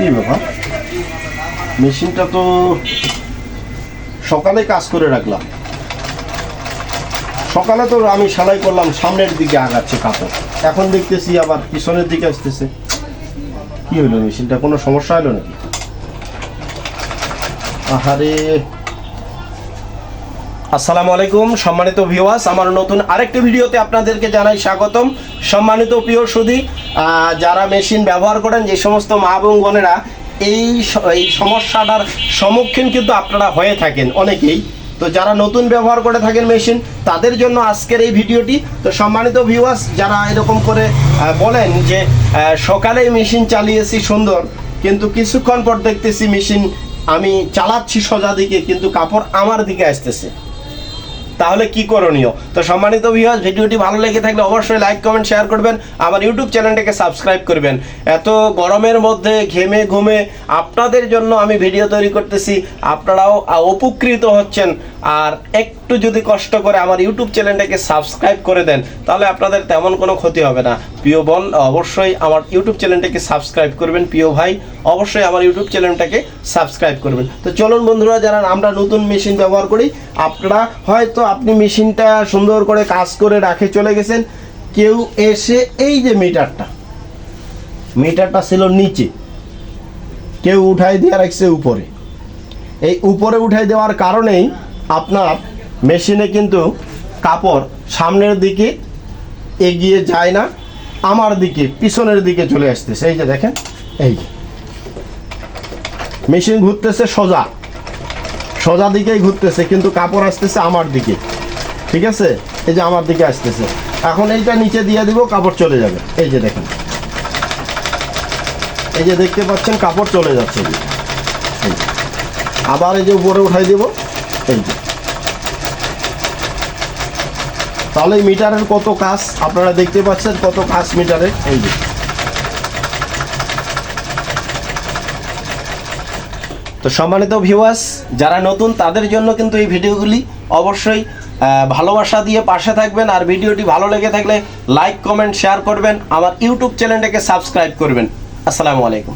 কি ব্যাপার, মেশিনটা তো সকালে কাজ করে রাখলাম, সকালে তো আমি সেলাই করলাম, সামনের দিকে আগাচ্ছে কাপড়, এখন দেখতেছি আবার পিছনের দিকে আসতেছে। কি হলো, মেশিনটা কোনো সমস্যা হলো নাকি? আহারে। আসসালামু আলাইকুম সম্মানিত ভিউয়ার্স, আমার নতুন আরেকটি ভিডিওতে আপনাদেরকে জানাই স্বাগতম। সম্মানিত প্রিয় সুধী, যারা মেশিন ব্যবহার করেন, যে সমস্ত মা এবং বোনেরা এই সমস্যাটার সম্মুখীন কিন্তু আপনারা হয়ে থাকেন অনেকেই, তো যারা নতুন ব্যবহার করে থাকেন মেশিন, তাদের জন্য আজকের এই ভিডিওটি। তো সম্মানিত ভিউয়ার্স, যারা এরকম করে বলেন যে সকালেই মেশিন চালিয়েছি সুন্দর, কিন্তু কিছুক্ষণ পর দেখতেছি মেশিন আমি চালাচ্ছি সোজা দিকে, কিন্তু কাপড় আমার দিকে আসতেছে, তাহলে কি করণীয়? তো সম্মানিত ভিউয়ার্স, ভিডিওটি ভালো লেগে থাকলে অবশ্যই লাইক কমেন্ট শেয়ার করবেন, আমার ইউটিউব চ্যানেলটাকে সাবস্ক্রাইব করবেন। এত গরমের মধ্যে ঘেমে ঘুমে আপনাদের জন্য আমি ভিডিও তৈরি করতেছি, আপনারাও উপকৃত হচ্ছেন। আর একটু যদি কষ্ট করে আমার ইউটিউব চ্যানেলটাকে সাবস্ক্রাইব করে দেন, তাহলে আপনাদের তেমন কোনো ক্ষতি হবে না। প্রিয় বোন, অবশ্যই আমার ইউটিউব চ্যানেলটাকে সাবস্ক্রাইব করবেন। প্রিয় ভাই, অবশ্যই আমার ইউটিউব চ্যানেলটাকে সাবস্ক্রাইব করবেন। তো চলুন বন্ধুরা, যারা আমরা নতুন মেশিন ব্যবহার করি, আপনারা হয়তো আপনি মেশিনটা সুন্দর করে কাজ করে রাখে চলে গেছেন, কেউ এসে এই যে মিটারটা ছিল নিচে, কেউ উঠাই দিয়ে রাখছে উপরে। এই উপরে উঠাই দেওয়ার কারণেই আপনার মেশিনে কিন্তু কাপড় সামনের দিকে এগিয়ে যায় না, আমার দিকে পিছনের দিকে চলে আসতেছে। এই যে দেখেন, এই যে মেশিন ঘুরতেছে সোজা দিকেই ঘুরতেছে, কিন্তু কাপড় আসতেছে আমার দিকে। ঠিক আছে, এই যে আমার দিকে আসতেছে। এখন এইটা নিচে দিয়ে দিব, কাপড় চলে যাবে। এই যে দেখেন, এই যে দেখতে পাচ্ছেন কাপড় চলে যাচ্ছে। আবার এই যে উপরে উঠাই দিব, এই যে। তাহলে মিটারের কত কাজ আপনারা দেখতে পাচ্ছেন, কত কাজ মিটারের। এই যে তো সম্মানিত ভিউয়ার্স, যারা নতুন তাদের জন্য কিন্তু এই ভিডিওগুলি অবশ্যই ভালোবাসা দিয়ে পাশে থাকবেন। আর ভিডিওটি ভালো লেগে থাকলে লাইক কমেন্ট শেয়ার করবেন, আমার ইউটিউব চ্যানেলটাকে সাবস্ক্রাইব করবেন। আসসালামু আলাইকুম।